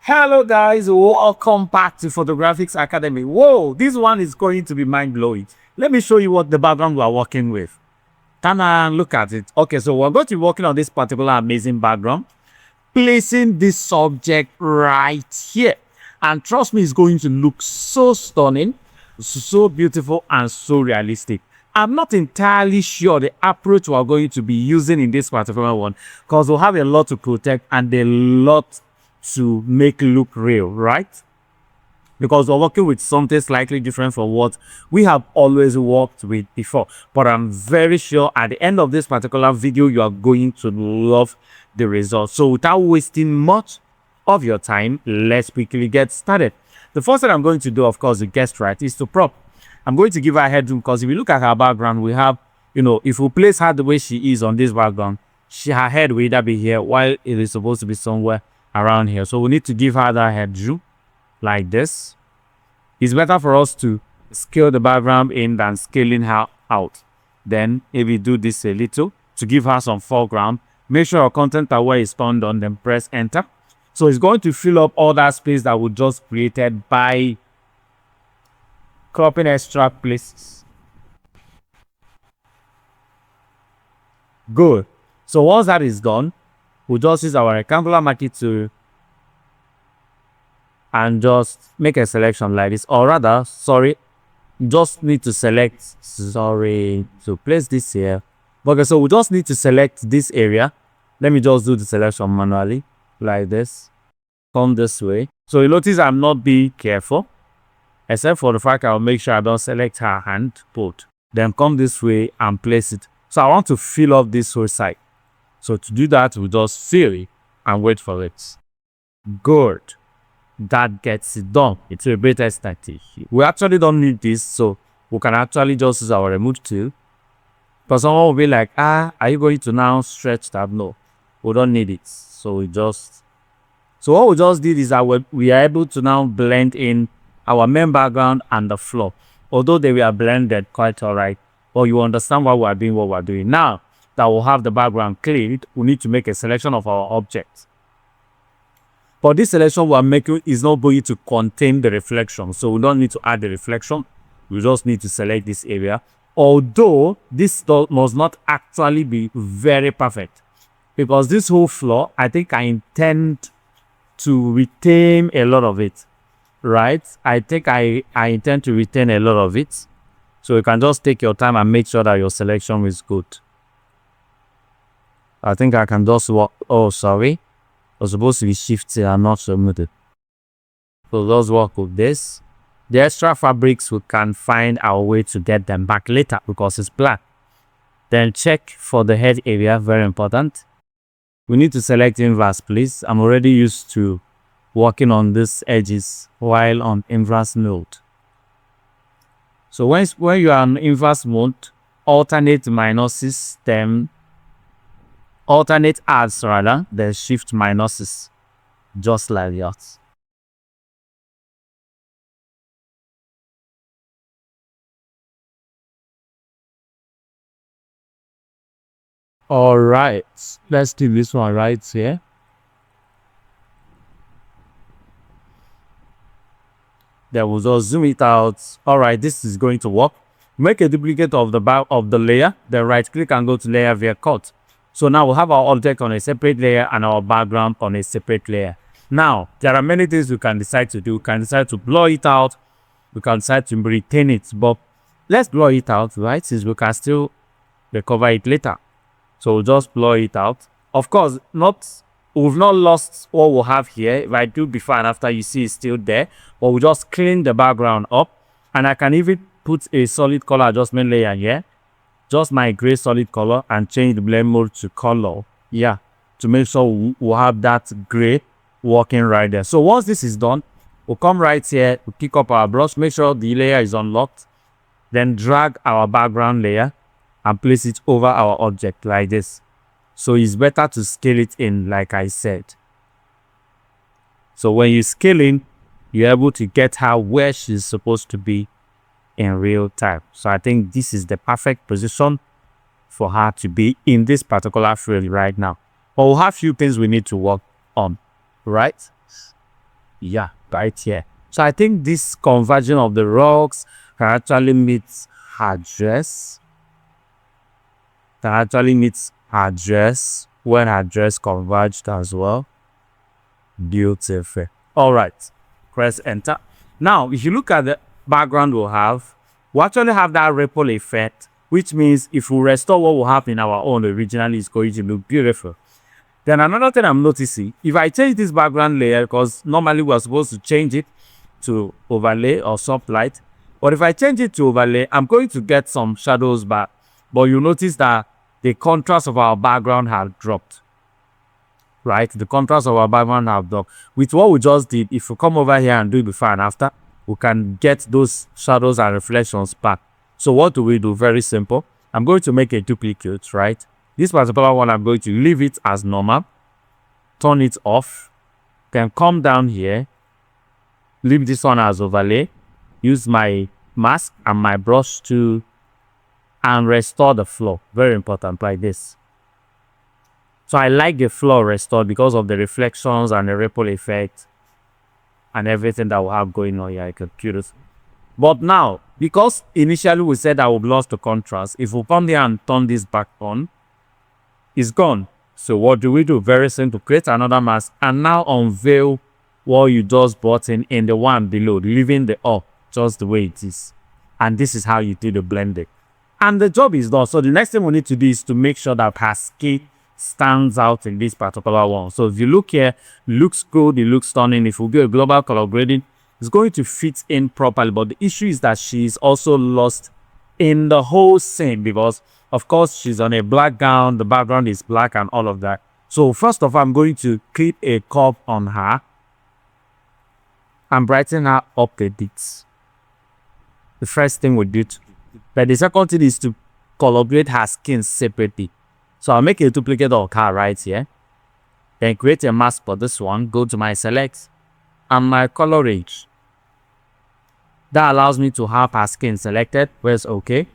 Hello guys, welcome back to Photographics Academy. Whoa, this one is going to be mind-blowing. Let me show you what the background we are working with. Turn and look at it. Okay, so we're going to be working on this particular amazing background, placing this subject right here. And trust me, it's going to look so stunning, so beautiful, and so realistic. I'm not entirely sure the approach we're going to be using in this particular one, because we'll have a lot to protect and a lot to make look real, right? Because we're working with something slightly different from what we have always worked with before. But I'm very sure at the end of this particular video, you are going to love the results. So without wasting much of your time, let's quickly get started. The first thing I'm going to do, of course, you guessed right, is to prop. I'm going to give her a headroom because if you look at her background, we have, if we place her the way she is on this background, her head will either be here while it is supposed to be somewhere around here. So we need to give her that headroom like this. It's better for us to scale the background in than scaling her out. Then if we do this a little to give her some foreground, make sure our content aware is turned on, then press enter. So it's going to fill up all that space that we just created by cropping extra places. Good. So once that is done, we'll just use our rectangular marquee tool and just make a selection like this, or rather, just need to select, to place this here. Okay, so we just need to select this area. Let me just do the selection manually like this. Come this way. So you notice I'm not being careful, except for the fact I'll make sure I don't select her hand both. Then come this way and place it. So I want to fill up this whole side. So to do that, we just fill it and wait for it. Good. That gets it done. It's a bit aesthetic. We actually don't need this, so we can actually just use our remove tool. But someone will be like, are you going to now stretch that? No, we don't need it. So what we just did is that we are able to now blend in our main background and the floor. Although they were blended quite alright, but you understand why we are doing what we're doing. Now that we'll have the background cleared, we need to make a selection of our objects. But this selection we're making is not going to contain the reflection, so we don't need to add the reflection. We just need to select this area. Although this must not actually be very perfect, because this whole floor, I think I intend to retain a lot of it, right? I think I intend to retain a lot of it. So you can just take your time and make sure that your selection is good. I think I can just work. Oh, sorry. I was supposed to be shifted and not submitted. So let's work with this. The extra fabrics, we can find our way to get them back later because it's black. Then check for the head area, very important. We need to select inverse, please. I'm already used to working on these edges while on inverse mode. So when you are on inverse mode, alternate minuses, then alternate adds rather, then shift minuses, just like that. All right, let's do this one right here. Then we'll just zoom it out. All right, this is going to work. Make a duplicate of the back of the layer, then right click and go to layer via cut. So now we'll have our object on a separate layer and our background on a separate layer. Now, there are many things we can decide to do. We can decide to blur it out. We can decide to retain it. But let's blur it out, right? Since we can still recover it later. So we'll just blur it out. Of course, we've not lost what we'll have here. If I do before and after, you see it's still there. But we'll just clean the background up. And I can even put a solid color adjustment layer here. Just my gray solid color and change the blend mode to color. Yeah, to make sure we'll have that gray working right there. So once this is done, we'll come right here, we'll pick up our brush, make sure the layer is unlocked, then drag our background layer and place it over our object like this. So it's better to scale it in, like I said. So when you scale in, you're able to get her where she's supposed to be in real time. So I think this is the perfect position for her to be in this particular field right now. But we'll have few things we need to work on, right? Yeah, right here. So I think this converging of the rocks can actually meet her dress. Can actually meet her dress when her dress converged as well. Beautiful. All right, press enter. Now, if you look at the background we actually have that ripple effect, which means if we restore what we have in our own originally, it's going to look beautiful. Then another thing I'm noticing, if I change this background layer, because normally we're supposed to change it to overlay or soft light, but if I change it to overlay, I'm going to get some shadows back. But you notice that the contrast of our background has dropped. Right, the contrast of our background have dropped. With what we just did, if we come over here and do before and after, we can get those shadows and reflections back. So what do we do? Very simple. I'm going to make a duplicate, right? This particular one, I'm going to leave it as normal, turn it off, then come down here, leave this one as overlay, use my mask and my brush tool and restore the flow. Very important, like this. So I like the flow restored because of the reflections and the ripple effect and everything that we have going on here. I could curious. But now, because initially we said that we've lost the contrast, if we come here and turn this back on, it's gone. So what do we do? Very simple. Create another mask and now unveil what you just brought in the one below, leaving the up just the way it is. And this is how you do the blending. And the job is done. So the next thing we need to do is to make sure that her skin stands out in this particular one. So if you look here, it looks good, it looks stunning. If we do a global color grading, it's going to fit in properly. But the issue is that she's also lost in the whole scene because, of course, she's on a black gown, the background is black and all of that. So first of all, I'm going to create a curve on her and brighten her up a bit. The first thing we do. But the second thing is to color grade her skin separately. So I'll make a duplicate of her right here. Then create a mask for this one. Go to my select and my color range. That allows me to have her skin selected. Press OK.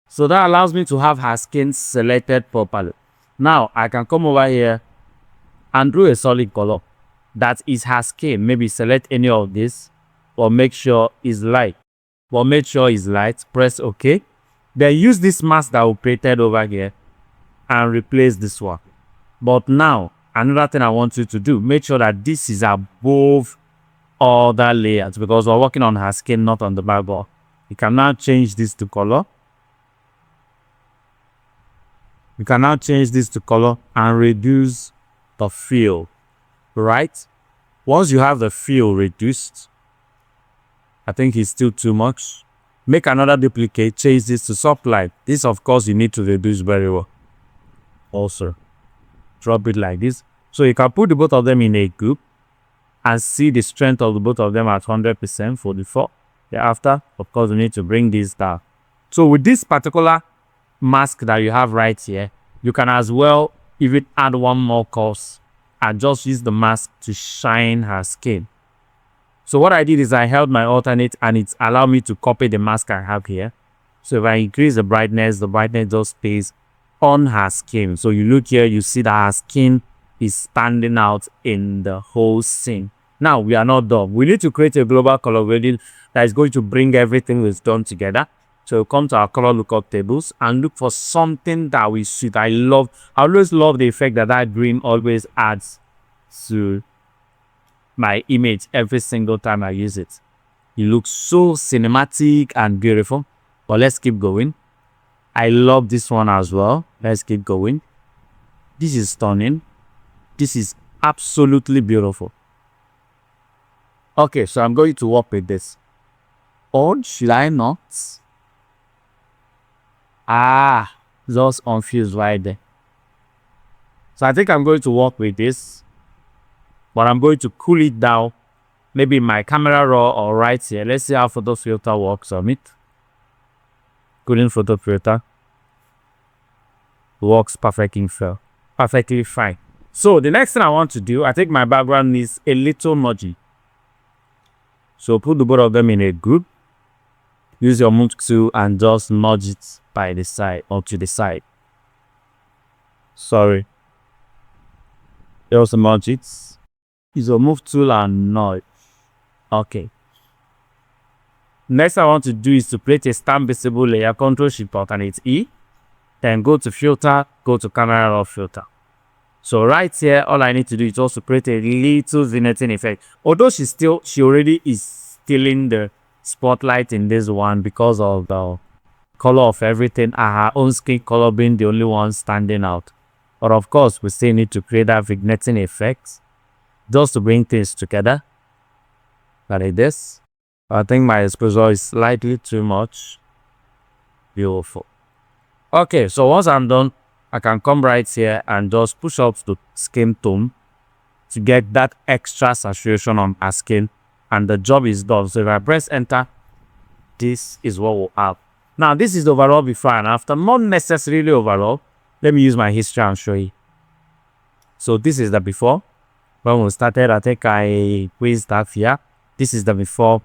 So that allows me to have her skin selected properly. Now I can come over here and do a solid color. That is her skin. Maybe select any of this or make sure it's light. But make sure it's light. Press OK. Then use this mask that we created over here and replace this one. But now, another thing I want you to do, make sure that this is above other layers because we're working on her skin, not on the background. You can now change this to color. You can now change this to color and reduce the fill, right? Once you have the fill reduced, I think it's still too much. Make another duplicate, change this to soft light. This, of course, you need to reduce very well. Also, drop it like this. So you can put the both of them in a group and see the strength of the both of them at 100% for default. Thereafter, of course, you need to bring this down. So with this particular mask that you have right here, you can as well even add one more course and just use the mask to shine her skin. So what I did is I held my alternate and it allowed me to copy the mask I have here. So if I increase the brightness just stays on her skin. So you look here, you see that her skin is standing out in the whole scene. Now we are not done. We need to create a global color grading that is going to bring everything we've done together. So come to our color lookup tables and look for something that we suit. I always love the effect that green always adds to my image every single time I use it. It looks so cinematic and beautiful. But let's keep going. I love this one as well. Let's keep going. This is stunning. This is absolutely beautiful. Okay, so I'm going to work with this. Or should I not? Just confused right there. So I think I'm going to work with this. But I'm going to cool it down. Maybe my camera raw or right here. Let's see how photo filter works on it. Cooling photo filter. Works perfectly fine. So the next thing I want to do, I think my background needs a little nudging. So put the both of them in a group. Use your move tool and just nudge it by the side or to the side. Sorry. You also merge it. Is a move tool and nudge. Okay. Next I want to do is to create a stamp visible layer. Ctrl Shift Alternate E. Then go to filter, go to camera raw filter. So right here, all I need to do is also create a little vignetting effect. Although she already is stealing the spotlight in this one because of the color of everything and her own skin color being the only one standing out. But of course, we still need to create that vignetting effect just to bring things together. Like this. I think my exposure is slightly too much. Beautiful. Okay, so once I'm done, I can come right here and just push up to skin tone to get that extra saturation on our skin, and the job is done. So if I press enter, this is what we'll have. Now this is the overall before and after, not necessarily overall. Let me use my history and show you. So this is the before. When we started, I think I quizzed that here. This is the before,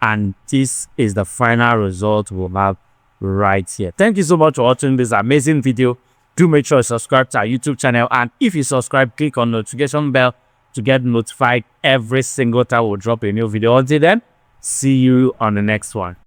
and this is the final result we'll have right here. Thank you so much for watching this amazing video. Do make sure you subscribe to our YouTube channel, and if you subscribe, click on the notification bell to get notified every single time we'll drop a new video. Until then, see you on the next one.